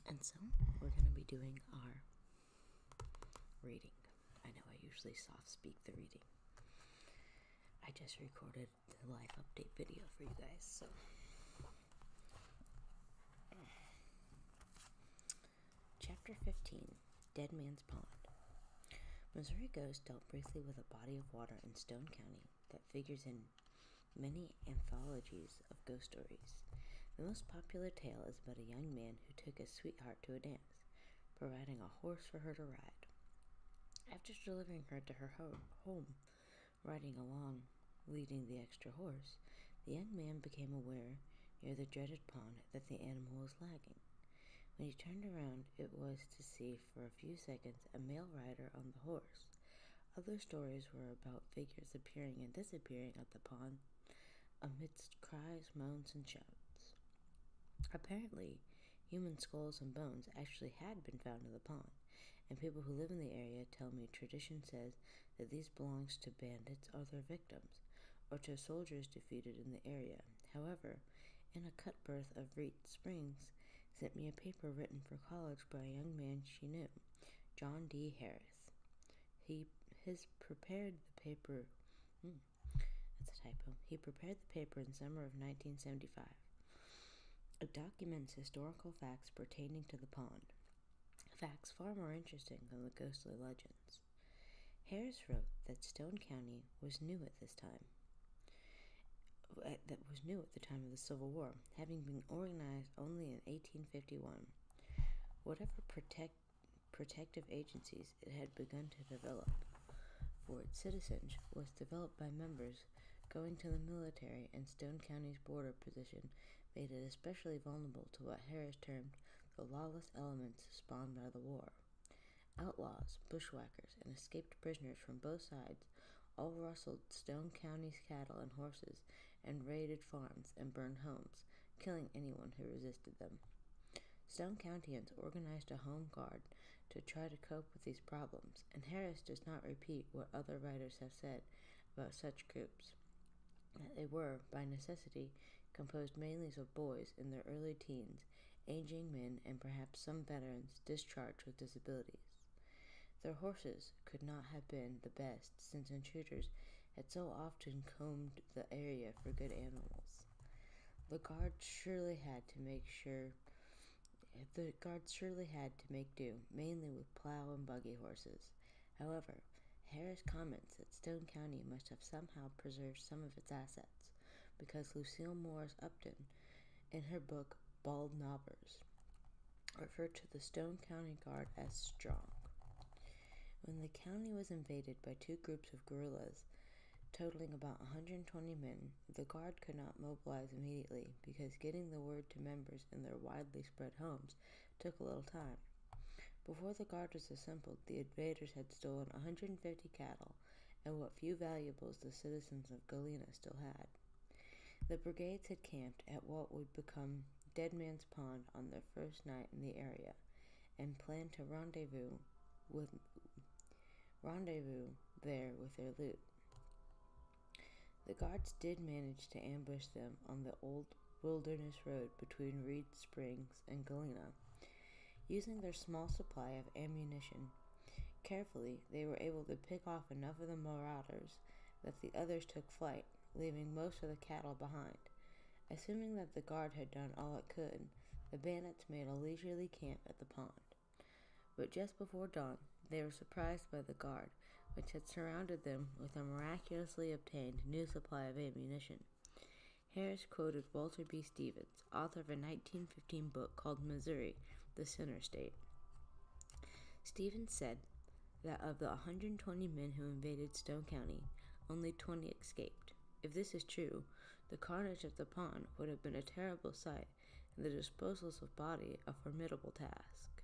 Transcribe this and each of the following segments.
And so we're going to be doing our reading. I know I usually soft speak the reading. I just recorded the life update video for you guys, so. Chapter 15, Dead Man's Pond. Missouri Ghost dealt briefly with a body of water in Stone County that figures in many anthologies of ghost stories. The most popular tale is about a young man who took his sweetheart to a dance, providing a horse for her to ride. After delivering her to her home, riding along, leading the extra horse, the young man became aware, near the dreaded pond, that the animal was lagging. When he turned around, it was to see for a few seconds a male rider on the horse. Other stories were about figures appearing and disappearing at the pond amidst cries, moans, and shouts. Apparently, human skulls and bones actually had been found in the pond, and people who live in the area tell me tradition says that these belongs to bandits or their victims, or to soldiers defeated in the area. However, in a cut birth of Reed Springs, sent me a paper written for college by a young man she knew, John D. Harris. He prepared the paper in summer of 1975. It documents historical facts pertaining to the pond, facts far more interesting than the ghostly legends. Harris wrote that Stone County was new at the time of the Civil War, having been organized only in 1851. Whatever protective agencies it had begun to develop for its citizens was developed by members going to the military, and Stone County's border position made it especially vulnerable to what Harris termed the lawless elements spawned by the war. Outlaws, bushwhackers, and escaped prisoners from both sides all rustled Stone County's cattle and horses and raided farms and burned homes, killing anyone who resisted them. Stone Countyans organized a home guard to try to cope with these problems, and Harris does not repeat what other writers have said about such groups, that they were, by necessity, composed mainly of boys in their early teens, aging men, and perhaps some veterans discharged with disabilities. Their horses could not have been the best, since intruders had so often combed the area for good animals. The guards surely had to make do, mainly with plow and buggy horses. However, Harris comments that Stone County must have somehow preserved some of its assets, because Lucille Morris Upton, in her book Bald Knobbers, referred to the Stone County Guard as strong. When the county was invaded by two groups of guerrillas, totaling about 120 men, the guard could not mobilize immediately because getting the word to members in their widely spread homes took a little time. Before the guard was assembled, the invaders had stolen 150 cattle and what few valuables the citizens of Galena still had. The brigades had camped at what would become Dead Man's Pond on their first night in the area and planned to rendezvous there with their loot. The guards did manage to ambush them on the old wilderness road between Reed Springs and Galena. Using their small supply of ammunition carefully, they were able to pick off enough of the marauders that the others took flight, leaving most of the cattle behind. Assuming that the guard had done all it could, the bandits made a leisurely camp at the pond. But just before dawn, they were surprised by the guard, which had surrounded them with a miraculously obtained new supply of ammunition. Harris quoted Walter B. Stevens, author of a 1915 book called Missouri, the Center State. Stevens said that of the 120 men who invaded Stone County, only 20 escaped. If this is true, the carnage at the pond would have been a terrible sight, and the disposals of bodies a formidable task.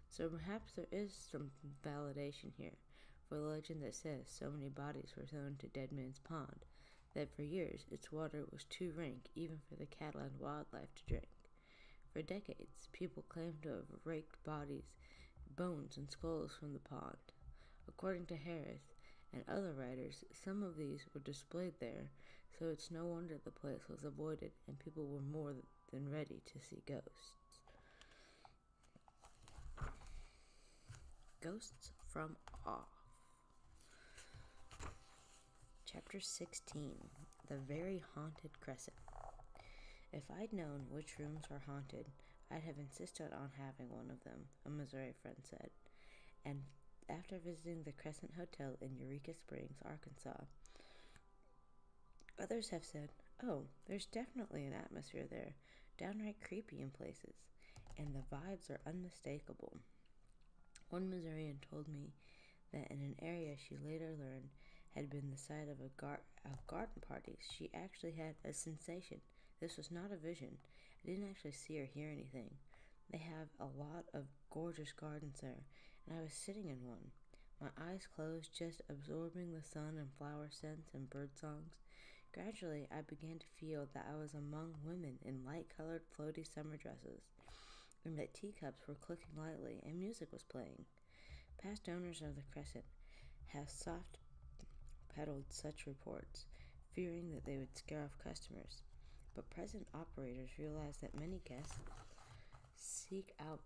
So perhaps there is some validation here for the legend that says so many bodies were thrown to Dead Man's Pond, that for years its water was too rank even for the cattle and wildlife to drink. For decades, people claimed to have raked bodies, bones, and skulls from the pond. According to Harris and other writers, some of these were displayed there, so it's no wonder the place was avoided and people were more than ready to see ghosts. Ghosts from Off. Chapter 16. The Very Haunted Crescent. If I'd known which rooms were haunted, I'd have insisted on having one of them, a Missouri friend said. And after visiting the Crescent Hotel in Eureka Springs, Arkansas, others have said, oh, there's definitely an atmosphere there, downright creepy in places, and the vibes are unmistakable. One Missourian told me that in an area she later learned had been the site of garden parties, she actually had a sensation. This was not a vision. I didn't actually see or hear anything. They have a lot of gorgeous gardens there, and I was sitting in one, my eyes closed, just absorbing the sun and flower scents and bird songs. Gradually, I began to feel that I was among women in light-colored floaty summer dresses, and that teacups were clicking lightly and music was playing. Past owners of the Crescent have soft-pedaled such reports, fearing that they would scare off customers. But present operators realize that many guests seek out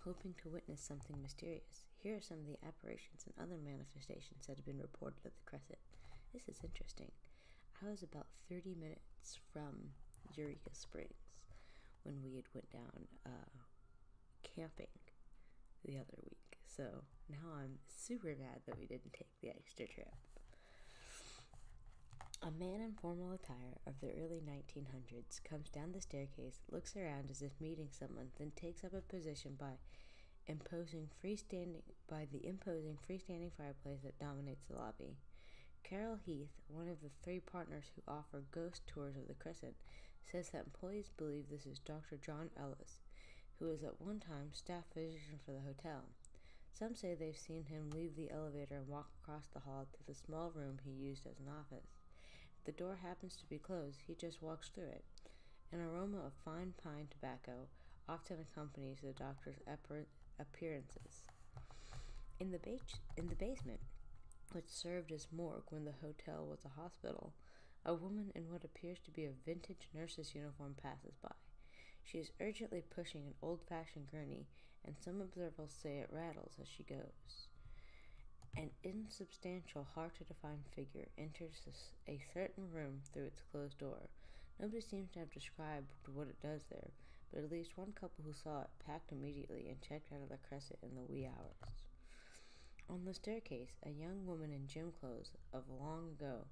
hoping to witness something mysterious. Here are some of the apparitions and other manifestations that have been reported at the Crescent. This is interesting. I was about 30 minutes from Eureka Springs when we had went down camping the other week. So now I'm super mad that we didn't take the extra trip. A man in formal attire of the early 1900s comes down the staircase, looks around as if meeting someone, then takes up a position by the imposing freestanding fireplace that dominates the lobby. Carol Heath, one of the 3 partners who offer ghost tours of the Crescent, says that employees believe this is Dr. John Ellis, who was at one time staff physician for the hotel. Some say they've seen him leave the elevator and walk across the hall to the small room he used as an office. If the door happens to be closed, he just walks through it. An aroma of fine pine tobacco often accompanies the doctor's appearances. In the basement, which served as morgue when the hotel was a hospital, a woman in what appears to be a vintage nurse's uniform passes by. She is urgently pushing an old-fashioned gurney, and some observers say it rattles as she goes. An insubstantial, hard-to-define figure enters a certain room through its closed door. Nobody seems to have described what it does there, but at least one couple who saw it packed immediately and checked out of the Crescent in the wee hours. On the staircase, a young woman in gym clothes of long ago,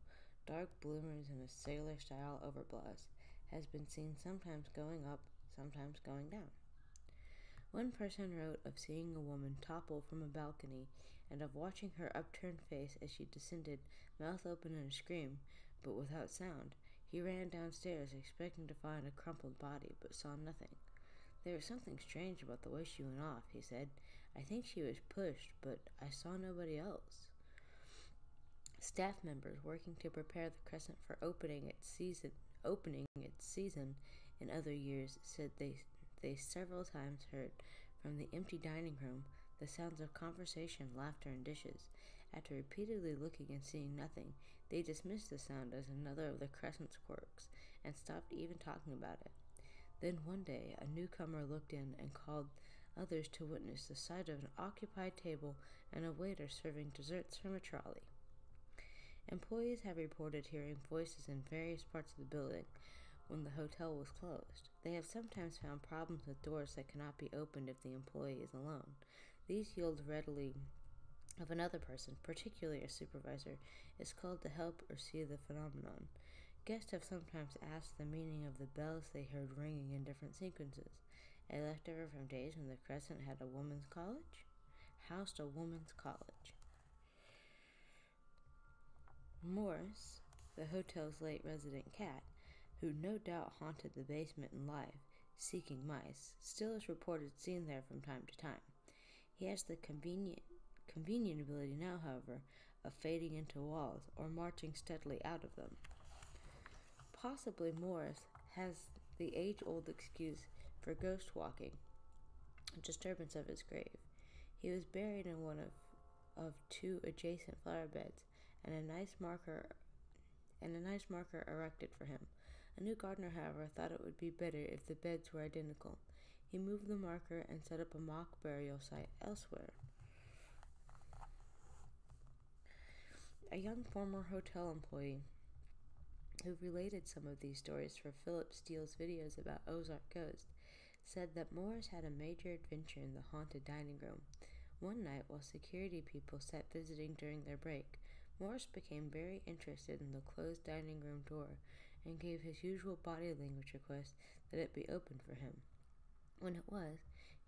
dark bloomers and a sailor-style overblouse, has been seen sometimes going up, sometimes going down. One person wrote of seeing a woman topple from a balcony and of watching her upturned face as she descended, mouth open in a scream, but without sound. He ran downstairs expecting to find a crumpled body, but saw nothing. There was something strange about the way she went off, he said. I think she was pushed, but I saw nobody else. Staff members working to prepare the Crescent for opening its season in other years said they several times heard from the empty dining room the sounds of conversation, laughter, and dishes. After repeatedly looking and seeing nothing, they dismissed the sound as another of the Crescent's quirks and stopped even talking about it. Then one day, a newcomer looked in and called others to witness the sight of an occupied table and a waiter serving desserts from a trolley. Employees have reported hearing voices in various parts of the building when the hotel was closed. They have sometimes found problems with doors that cannot be opened if the employee is alone. These yield readily if another person, particularly a supervisor, is called to help or see the phenomenon. Guests have sometimes asked the meaning of the bells they heard ringing in different sequences. A leftover from days when the Crescent had a women's college? Housed a women's college. Morris, the hotel's late resident cat, who no doubt haunted the basement in life, seeking mice, still is reported seen there from time to time. He has the convenient ability now, however, of fading into walls or marching steadily out of them. Possibly Morris has the age-old excuse for ghost walking, a disturbance of his grave. He was buried in one of 2 adjacent flower beds, and a nice marker erected for him. A new gardener, however, thought it would be better if the beds were identical. He moved the marker and set up a mock burial site elsewhere. A young former hotel employee who related some of these stories for Philip Steele's videos about Ozark Ghost said that Morris had a major adventure in the haunted dining room. One night, while security people sat visiting during their break, Morris became very interested in the closed dining room door and gave his usual body language request that it be opened for him. When it was,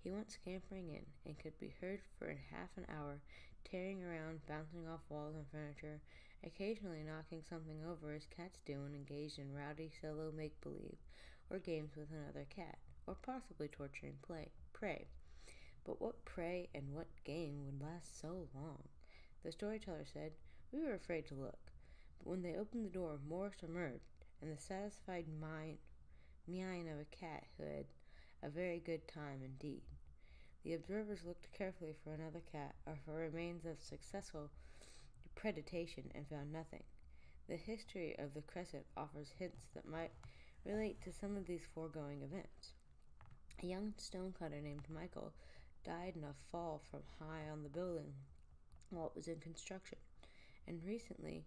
he went scampering in and could be heard for half an hour tearing around, bouncing off walls and furniture, occasionally knocking something over as cats do when engaged in rowdy solo make-believe or games with another cat, or possibly torturing prey. But what prey and what game would last so long? The storyteller said, "We were afraid to look, but when they opened the door, Morris emerged, and the satisfied meowing of a cat who had a very good time indeed. The observers looked carefully for another cat or for remains of successful predation and found nothing. The history of the Crescent offers hints that might relate to some of these foregoing events. A young stonecutter named Michael died in a fall from high on the building while it was in construction, and recently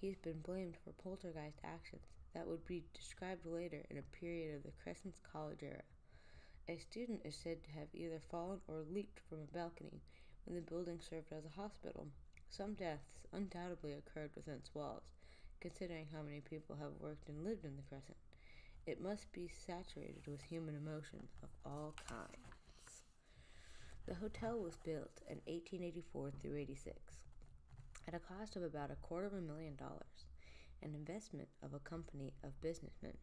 he's been blamed for poltergeist actions that would be described later in a period of the Crescent's college era. A student is said to have either fallen or leaped from a balcony when the building served as a hospital. Some deaths undoubtedly occurred within its walls, considering how many people have worked and lived in the Crescent. It must be saturated with human emotions of all kinds." The hotel was built in 1884 through 86 at a cost of about $250,000, an investment of a company of businessmen.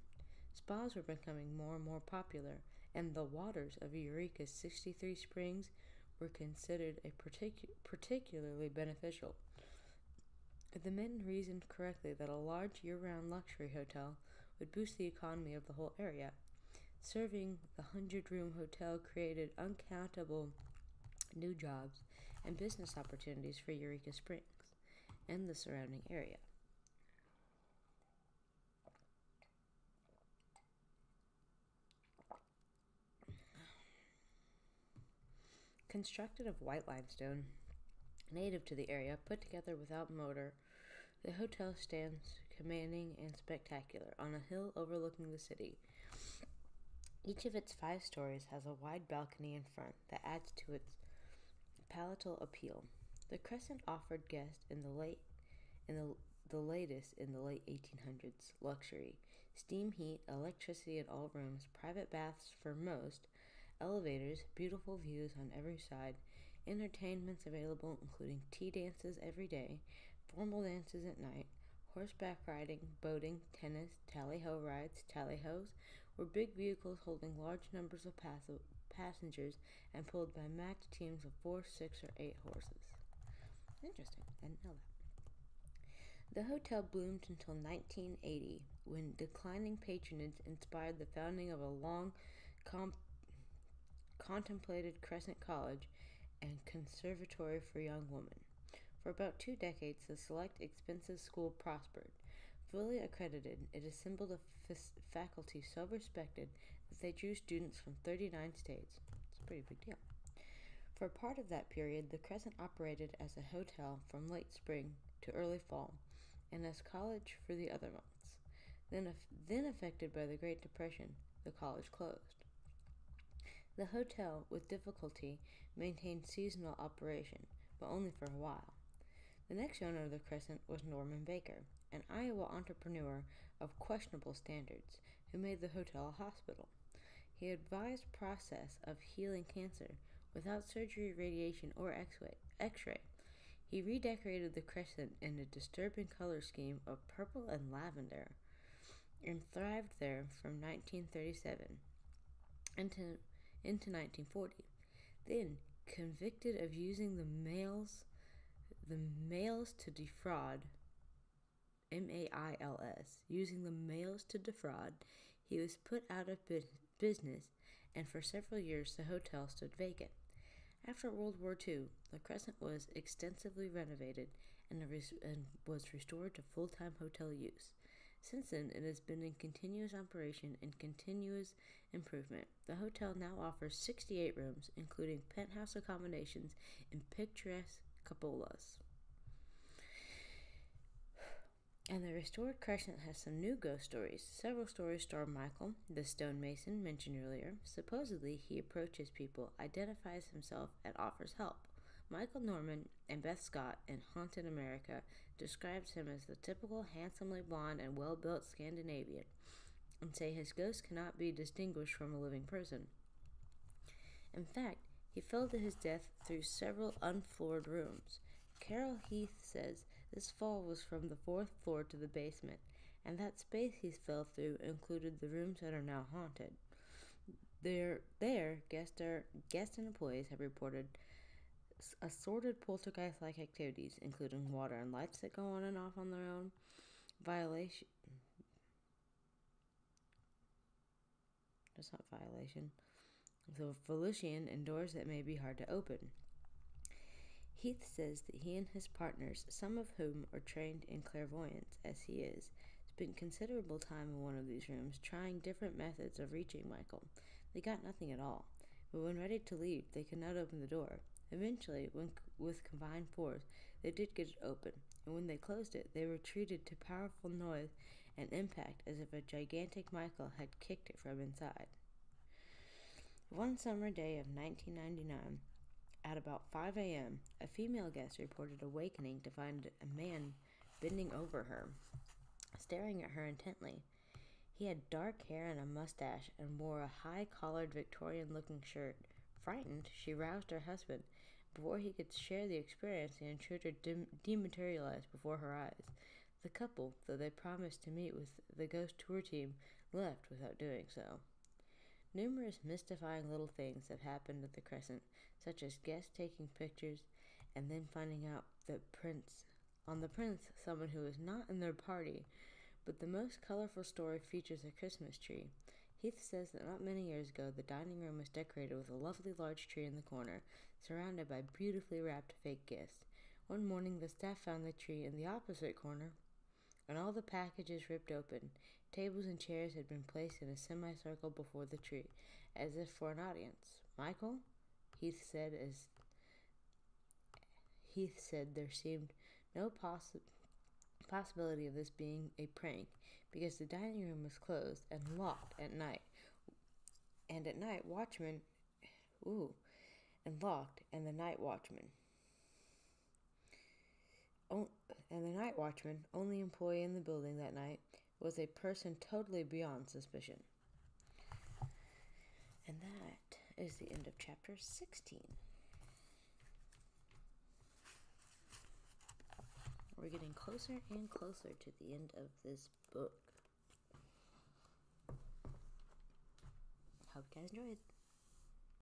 Spas were becoming more and more popular, and the waters of Eureka's 63 springs were considered particularly beneficial. The men reasoned correctly that a large year-round luxury hotel would boost the economy of the whole area. Serving the 100-room hotel created uncountable new jobs and business opportunities for Eureka Springs and the surrounding area. Constructed of white limestone, native to the area, put together without mortar, the hotel stands commanding and spectacular on a hill overlooking the city. Each of its 5 stories has a wide balcony in front that adds to its palatal appeal. The Crescent offered guests the latest in the late 1800s luxury: steam heat, electricity in all rooms, private baths for most, elevators, beautiful views on every side, entertainments available including tea dances every day, formal dances at night, horseback riding, boating, tennis, tally-ho rides. Tally-hos were big vehicles holding large numbers of passengers and pulled by matched teams of 4, 6, or 8 horses. Interesting. I didn't know that. The hotel bloomed until 1980, when declining patronage inspired the founding of a long contemplated Crescent College and Conservatory for Young Women. For about 2 decades, the select expensive school prospered. Fully accredited, it assembled a faculty so respected that they drew students from 39 states. It's a pretty big deal. For part of that period, the Crescent operated as a hotel from late spring to early fall, and as college for the other months. Then affected by the Great Depression, the college closed. The hotel, with difficulty, maintained seasonal operation, but only for a while. The next owner of the Crescent was Norman Baker, an Iowa entrepreneur of questionable standards, who made the hotel a hospital. He advised process of healing cancer without surgery, radiation, or x-ray. He redecorated the Crescent in a disturbing color scheme of purple and lavender, and thrived there from 1937 into 1940. Then, convicted of using the males to defraud, MAILS, using the males to defraud, he was put out of business, and for several years the hotel stood vacant. After World War II, the Crescent was extensively renovated and was restored to full-time hotel use. Since then, it has been in continuous operation and continuous improvement. The hotel now offers 68 rooms, including penthouse accommodations and picturesque cupolas. And the restored crescent has some new ghost stories. Several stories star Michael, the stonemason mentioned earlier. Supposedly, he approaches people, identifies himself, and offers help. Michael Norman and Beth Scott in Haunted America describes him as the typical handsomely blonde and well-built Scandinavian, and say his ghost cannot be distinguished from a living person. In fact, he fell to his death through several unfloored rooms. Carol Heath says this fall was from the 4th floor to the basement, and that space he fell through included the rooms that are now haunted. Guests and employees have reported assorted poltergeist-like activities, including water and lights that go on and off on their own, violation. That's not violation. So Volusian and doors that may be hard to open. Heath says that he and his partners, some of whom are trained in clairvoyance as he is, spent considerable time in one of these rooms trying different methods of reaching Michael. They got nothing at all, but when ready to leave, they could not open the door. Eventually, with combined force, they did get it open, and when they closed it, they were treated to powerful noise and impact as if a gigantic Michael had kicked it from inside. One summer day of 1999, at about 5 a.m., a female guest reported awakening to find a man bending over her, staring at her intently. He had dark hair and a mustache and wore a high-collared Victorian-looking shirt. Frightened, she roused her husband. Before he could share the experience, the intruder dematerialized before her eyes. The couple, though they promised to meet with the ghost tour team, left without doing so. Numerous mystifying little things have happened at the Crescent, such as guests taking pictures and then finding out that on the prints someone who is not in their party, but the most colorful story features a Christmas tree. Heath says that not many years ago, the dining room was decorated with a lovely large tree in the corner, surrounded by beautifully wrapped fake gifts. One morning, the staff found the tree in the opposite corner, and all the packages ripped open. Tables and chairs had been placed in a semicircle before the tree, as if for an audience. Michael? Heath said there seemed no possibility of this being a prank, because the dining room was closed and locked at night. And the night watchman only employee in the building that night, was a person totally beyond suspicion. And that is the end of chapter 16. We're getting closer and closer to the end of this book. Hope you guys enjoyed.